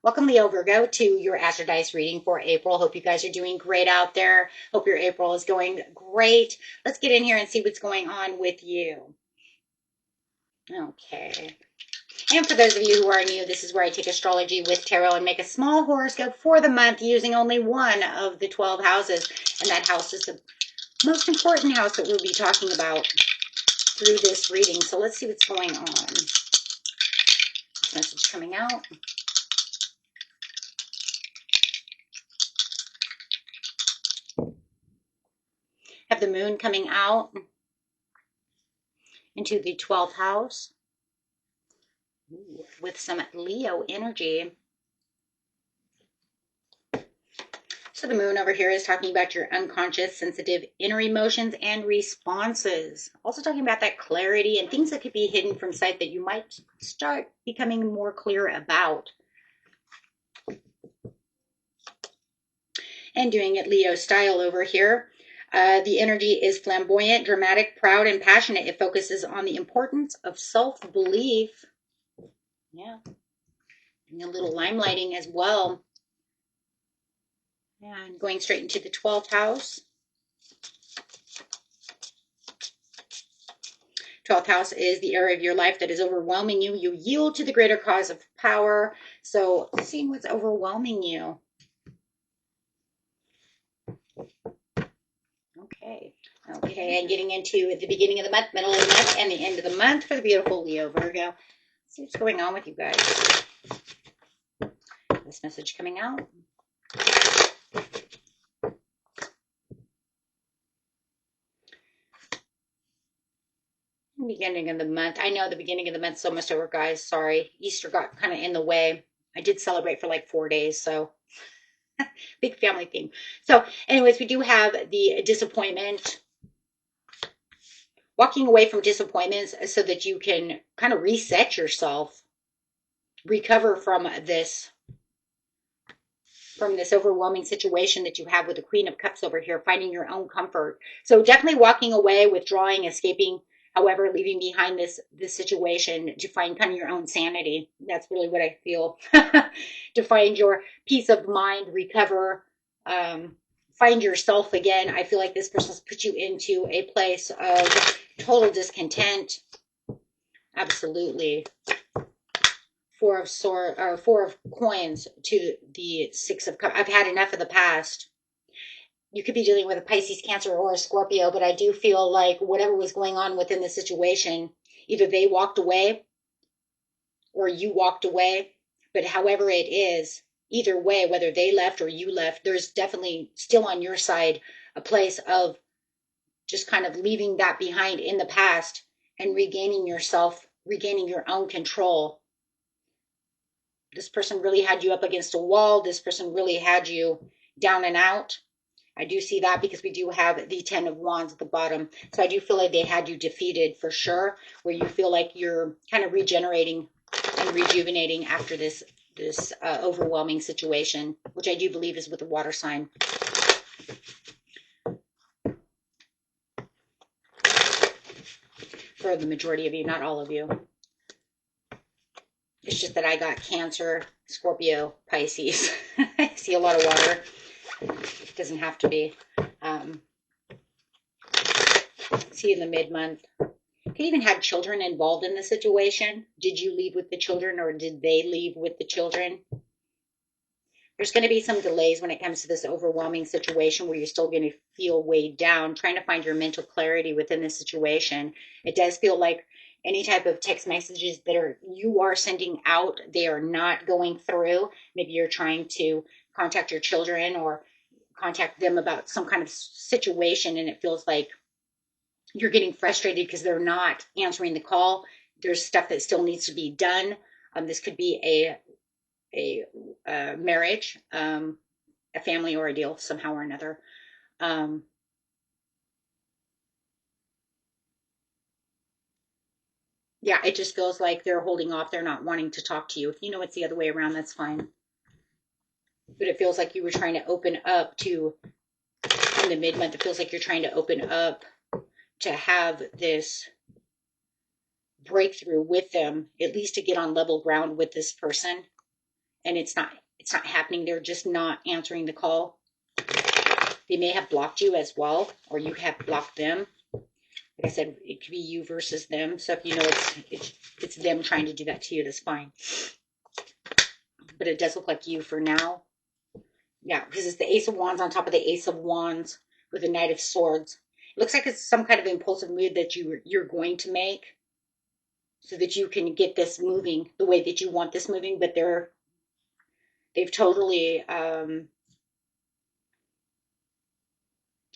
Welcome, Leo Virgo, to your Astrodice reading for April. Hope you guys are doing great out there. Hope your April is going great. Let's get in here and see what's going on with you. Okay. And for those of you who are new, this is where I take astrology with tarot and make a small horoscope for the month using only one of the 12 houses. And that house is the most important house that we'll be talking about through this reading. So let's see what's going on. This message coming out. Have the moon coming out into the 12th house with some Leo energy. So the moon over here is talking about your unconscious, sensitive inner emotions and responses. Also talking about that clarity and things that could be hidden from sight that you might start becoming more clear about. And doing it Leo style over here. The energy is flamboyant, dramatic, proud, and passionate. It focuses on the importance of self-belief. Yeah. And a little limelighting as well. And going straight into the 12th house. 12th house is the area of your life that is overwhelming you. You yield to the greater cause of power. So seeing what's overwhelming you. Okay, and getting into the beginning of the month, middle of the month, and the end of the month for the beautiful Leo Virgo. Let's see what's going on with you guys. This message coming out. Beginning of the month. I know the beginning of the month is almost over, guys. Sorry. Easter got kind of in the way. I did celebrate for like 4 days, so big family theme. So anyways, we do have the disappointment. Walking away from disappointments so that you can kind of reset yourself, recover from this overwhelming situation that you have with the Queen of Cups over here, finding your own comfort. So definitely walking away, withdrawing, escaping, however, leaving behind this situation to find kind of your own sanity. That's really what I feel. To find your peace of mind, recover, find yourself again. I feel like this person's put you into a place of total discontent. Absolutely. Four of coins to the 6 of cups. I've had enough of the past. You could be dealing with a Pisces, Cancer, or a Scorpio, but I do feel like whatever was going on within the situation, either they walked away or you walked away. But however it is, either way, whether they left or you left, there's definitely still on your side a place of just kind of leaving that behind in the past and regaining yourself, regaining your own control. This person really had you up against a wall. This person really had you down and out. I do see that because we do have the 10 of Wands at the bottom. So I do feel like they had you defeated for sure, where you feel like you're kind of regenerating and rejuvenating after this overwhelming situation, which I do believe is with the water sign. For the majority of you, not all of you. It's just that I got Cancer, Scorpio, Pisces. I see a lot of water. It doesn't have to be. See in the mid-month. Could even have children involved in the situation. Did you leave with the children or did they leave with the children? There's going to be some delays when it comes to this overwhelming situation where you're still going to feel weighed down, trying to find your mental clarity within the situation. It does feel like any type of text messages that you are sending out, they are not going through. Maybe you're trying to contact your children or contact them about some kind of situation, and it feels like you're getting frustrated because they're not answering the call. There's stuff that still needs to be done. This could be a marriage, a family ordeal somehow or another. Yeah, it just feels like they're holding off. They're not wanting to talk to you. If you know it's the other way around, that's fine. But it feels like you were trying to open up to, in the mid-month, it feels like you're trying to open up to have this breakthrough with them, at least to get on level ground with this person. and it's not happening. They're just not answering the call. They may have blocked you as well, or you have blocked them. Like I said, it could be you versus them. So if you know it's them trying to do that to you, that's fine. But it does look like you for now. Yeah, because it's the Ace of Wands on top of the Ace of Wands with the Knight of Swords. It looks like it's some kind of impulsive move that you're going to make so that you can get this moving the way that you want this moving. But they've totally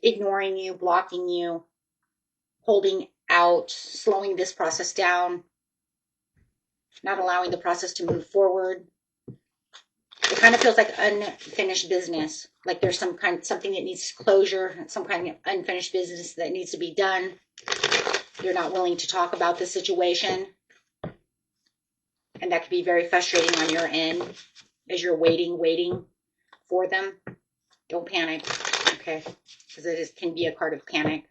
ignoring you, blocking you, holding out, slowing this process down, not allowing the process to move forward. It kind of feels like unfinished business. Like there's something that needs closure, some kind of unfinished business that needs to be done. You're not willing to talk about the situation. And that could be very frustrating on your end as you're waiting for them. Don't panic, okay? Because it can be a card of panic.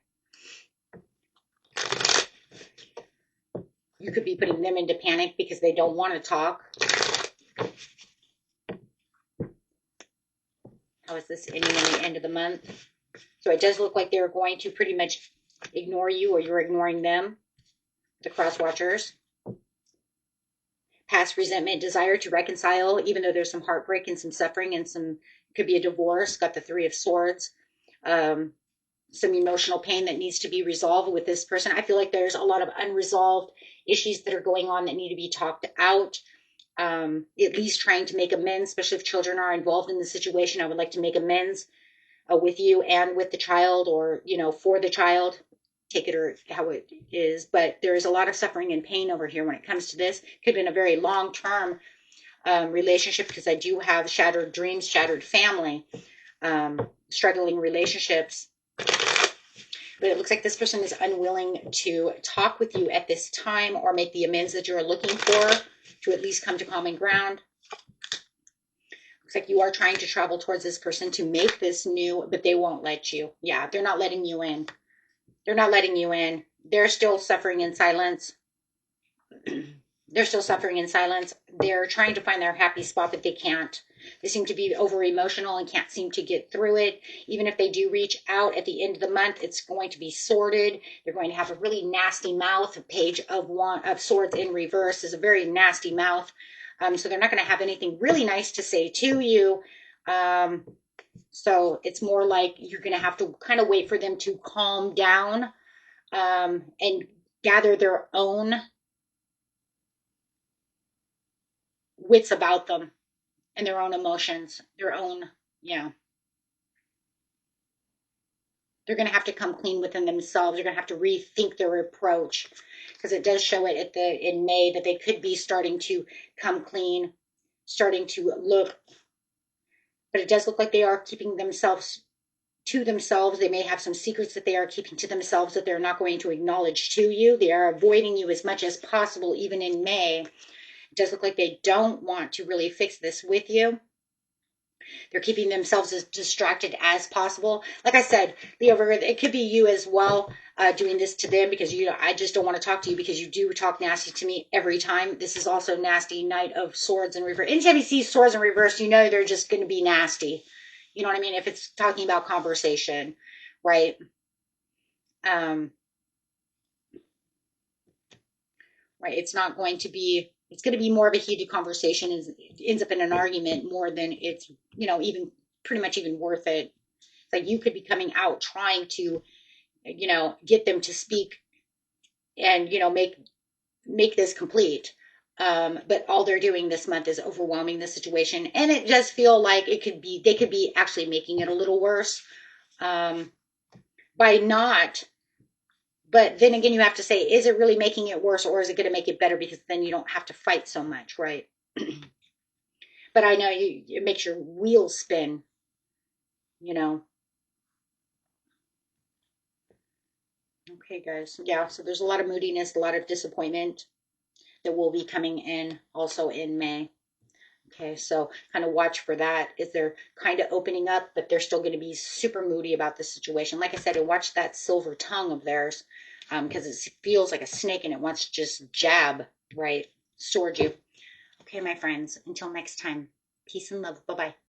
You could be putting them into panic because they don't want to talk. How is this ending in the end of the month? So it does look like they're going to pretty much ignore you, or you're ignoring them, the cross watchers. Past resentment, desire to reconcile, even though there's some heartbreak and some suffering and some, could be a divorce. Got the Three of Swords. Some emotional pain that needs to be resolved with this person. I feel like there's a lot of unresolved issues that are going on that need to be talked out. At least trying to make amends, especially if children are involved in the situation. I would like to make amends with you and with the child, or, you know, for the child. Take it or how it is. But there is a lot of suffering and pain over here when it comes to this. Could have been a very long-term relationship, because I do have shattered dreams, shattered family, struggling relationships. But it looks like this person is unwilling to talk with you at this time or make the amends that you're looking for, to at least come to common ground. Looks like you are trying to travel towards this person to make this new, but they won't let you. Yeah, they're not letting you in. They're not letting you in. They're still suffering in silence. They're still suffering in silence. They're trying to find their happy spot, but they can't. They seem to be over emotional and can't seem to get through it. Even if they do reach out at the end of the month, it's going to be sordid. They're going to have a really nasty mouth. A Page of Swords in reverse is a very nasty mouth. So they're not going to have anything really nice to say to you. So it's more like you're going to have to kind of wait for them to calm down and gather their own wits about them and their own emotions, their own, yeah. They're going to have to come clean within themselves. They're going to have to rethink their approach, because it does show it in May that they could be starting to come clean, starting to look, but it does look like they are keeping themselves to themselves. They may have some secrets that they are keeping to themselves that they're not going to acknowledge to you. They are avoiding you as much as possible, even in May. It does look like they don't want to really fix this with you. They're keeping themselves as distracted as possible. Like I said, Leo, it could be you as well doing this to them, because I just don't want to talk to you because you do talk nasty to me every time. This is also nasty. Knight of Swords in reverse. Anytime you see swords in reverse, you know they're just going to be nasty. You know what I mean? If it's talking about conversation, right? Right. It's not going to be, it's going to be more of a heated conversation. It ends up in an argument more than it's, even pretty much even worth it. It's like you could be coming out trying to, get them to speak and, make this complete. But all they're doing this month is overwhelming the situation. And it does feel like they could be actually making it a little worse by not. But then again, you have to say, is it really making it worse, or is it going to make it better? Because then you don't have to fight so much, right? But I know it makes your wheels spin, Okay, guys. Yeah, so there's a lot of moodiness, a lot of disappointment that will be coming in also in May. Okay, so kind of watch for that. Is they're kind of opening up, but they're still going to be super moody about the situation. Like I said, and watch that silver tongue of theirs, because it feels like a snake and it wants to just jab, right? Sword you. Okay, my friends, until next time. Peace and love. Bye bye.